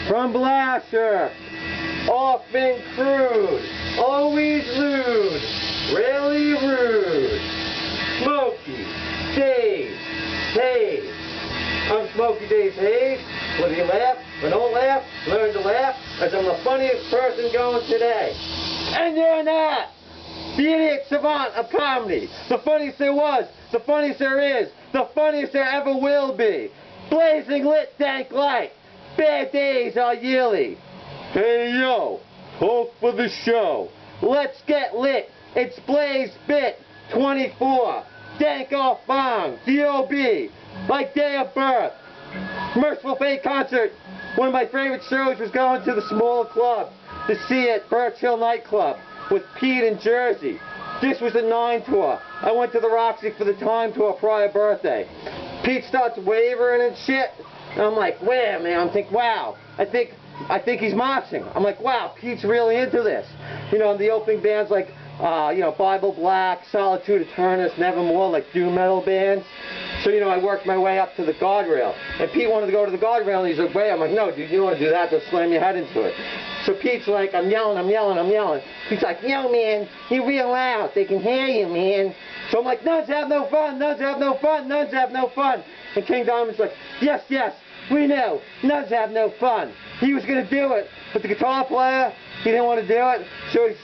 From Blasher, often crude, always lewd, rarely rude. Smokey Daze Haze. I'm Smokey Daze Haze. Whether you laugh or don't laugh, learn to laugh, as I'm the funniest person going today. And you're not! The idiot savant of comedy. The funniest there was, the funniest there is, the funniest there ever will be. Blazing lit dank light. Bad days are yearly. Hey yo, talk for the show. Let's get lit. It's Blaze Bit 24. Dank off Bong. DOB. Like day of birth. Merciful Fate concert. One of my favorite shows was going to the small club to see it, Birch Hill nightclub, with Pete in Jersey. This was the 9 tour. I went to the Roxy for the Time tour prior birthday. Pete starts wavering and shit. And I'm like, wow, man. I'm thinking, wow. I think he's marching. I'm like, wow, Pete's really into this. You know, the opening bands like, you know, Bible Black, Solitude Eternus, Nevermore, like doom metal bands. So, you know, I worked my way up to the guardrail. And Pete wanted to go to the guardrail, and he's like, wait. I'm like, no, dude, you don't want to do that. They'll slam your head into it. So Pete's like, I'm yelling. He's like, yo, man, you're real loud. They can hear you, man. So I'm like, nuns have no fun, nuns have no fun, nuns have no fun. And King Diamond's like, yes, yes, we know, nuns have no fun. He was going to do it, but the guitar player, he didn't want to do it,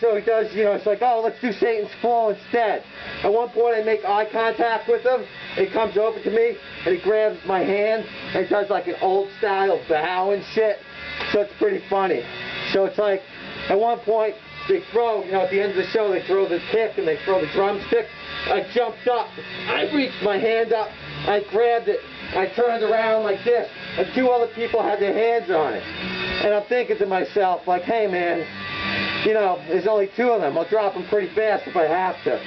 so he does, you know, it's like, oh, let's do Satan's Fall instead. At one point, I make eye contact with him, and he comes over to me, and he grabs my hand, and he does like an old-style bow and shit, so it's pretty funny. So it's like, at one point, they throw, you know, at the end of the show, they throw the pick, and they throw the drumstick. I jumped up, I reached my hand up, I grabbed it, I turned around like this, and 2 other people had their hands on it. And I'm thinking to myself, like, hey man, you know, there's only 2 of them. I'll drop them pretty fast if I have to.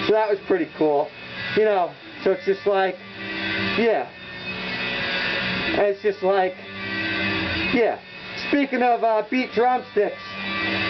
So that was pretty cool. You know, so it's just like, yeah. And it's just like, yeah. Speaking of beat drumsticks,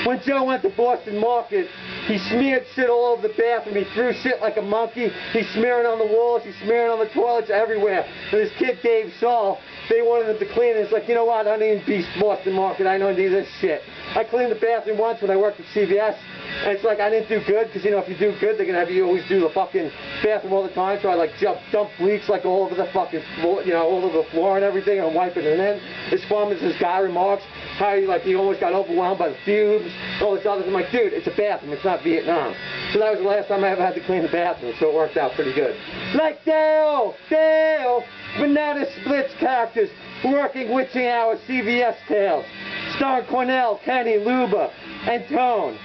when Joe went to Boston Market, he smeared shit all over the bathroom. He threw shit like a monkey. He's smearing on the walls. He's smearing on the toilets, everywhere. And his kid, Dave Saul, they wanted him to clean it. It's like, you know what? I don't need beat Boston Market. I don't need this shit. I cleaned the bathroom once when I worked at CVS. And it's like I didn't do good, because, you know, if you do good, they're going to have you always do the fucking bathroom all the time. So I, like, dump bleach, like, all over the fucking floor, you know, all over the floor and everything, and wipe it. And then, as fun as this guy remarks, how he almost got overwhelmed by the fumes, all this other. I'm like, dude, it's a bathroom. It's not Vietnam. So that was the last time I ever had to clean the bathroom, so it worked out pretty good. Like Dale, Banana Splits characters, working witching hour CVS tales, starring Cornell, Kenny, Luba, and Tone.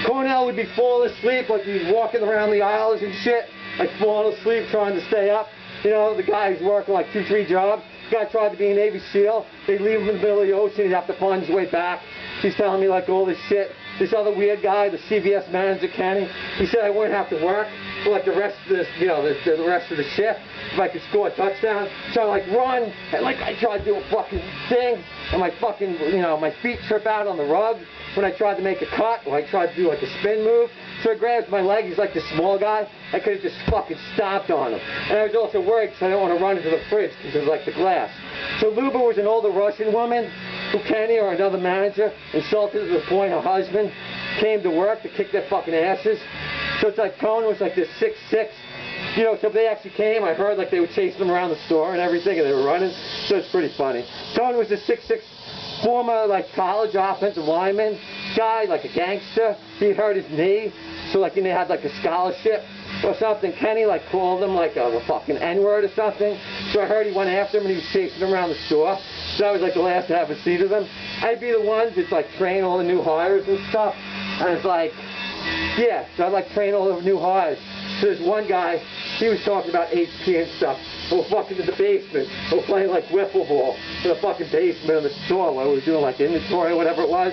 Cornell would be falling asleep, like he's walking around the aisles and shit, like falling asleep, trying to stay up. You know, the guy who's working like 2-3 jobs. The guy tried to be a Navy SEAL. They leave him in the middle of the ocean. He'd have to find his way back. He's telling me like all this shit. This other weird guy, the CVS manager, Kenny, he said I wouldn't have to work for like the rest of this, you know, the rest of the shift if I could score a touchdown. So I like run, and like I tried to do a fucking thing, and my fucking, you know, my feet trip out on the rug when I tried to make a cut, or I tried to do like a spin move. So I grabs my leg, he's like the small guy, I could have just fucking stomped on him. And I was also worried because I didn't want to run into the fridge because it was like the glass. So Luba was an older Russian woman who Kenny or another manager insulted to the point her husband came to work to kick their fucking asses. So it's like Tone was like this 6'6", you know, so they actually came. I heard like they were chasing them around the store and everything, and they were running, so it's pretty funny. Tone was a 6'6", former like college offensive lineman guy, like a gangster. He hurt his knee, so like, and they had like a scholarship or something. Kenny like called him like a fucking N-word or something. So I heard he went after him and he was chasing him around the store. So I was like the last to have a seat of them. I'd be the one to like train all the new hires and stuff. And it's like, yeah, so I'd like train all the new hires. So there's one guy, he was talking about HP and stuff. We're fucking in the basement. We're playing like wiffle ball in the fucking basement of the store while we were doing like inventory or whatever it was.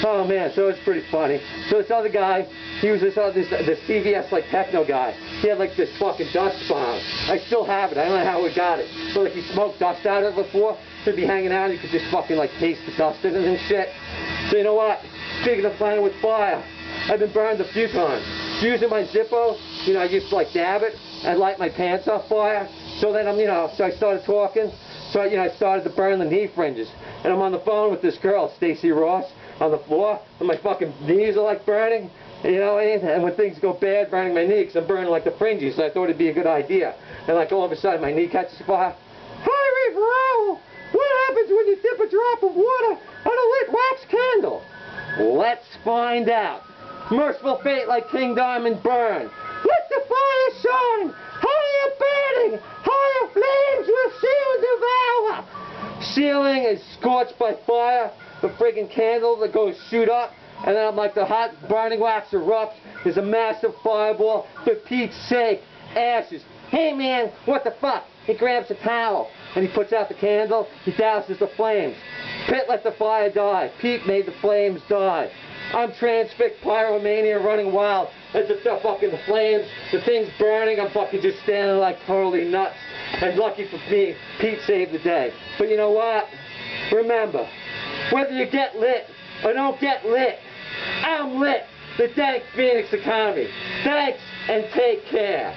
Oh man, so it's pretty funny. So this other guy, he was this CVS like techno guy. He had like this fucking dust bomb. I still have it. I don't know how we got it. So like he smoked dust out of it before. So he'd be hanging out and you could just fucking like taste the dust in it and shit. So you know what? Speaking of playing with fire, I've been burned a few times. Using my Zippo, you know, I used to like dab it and light my pants on fire. So then I'm, you know, so I started talking. So, I started to burn the knee fringes. And I'm on the phone with this girl, Stacy Ross, on the floor, and my fucking knees are like burning. You know what I mean? And when things go bad, burning my knee, because I'm burning like the fringes, so I thought it'd be a good idea. And like all of a sudden, my knee catches fire. Hi, Ravel! What happens when you dip a drop of water on a lit wax candle? Let's find out. Merciful fate like King Diamond burn. Let the fire shine! Higher burning! Higher flames will soon devour! Ceiling is scorched by fire. The friggin' candle that goes shoot up. And then I'm like, the hot burning wax erupts. There's a massive fireball. For Pete's sake, ashes. Hey man, what the fuck? He grabs a towel and he puts out the candle. He douses the flames. Pete let the fire die. Pete made the flames die. I'm transfixed, pyromania, running wild. As the stuff fucking the flames, the thing's burning. I'm fucking just standing like totally nuts. And lucky for me, Pete saved the day. But you know what? Remember, whether you get lit or don't get lit, I'm lit. The Dank Phoenix economy. Thanks and take care.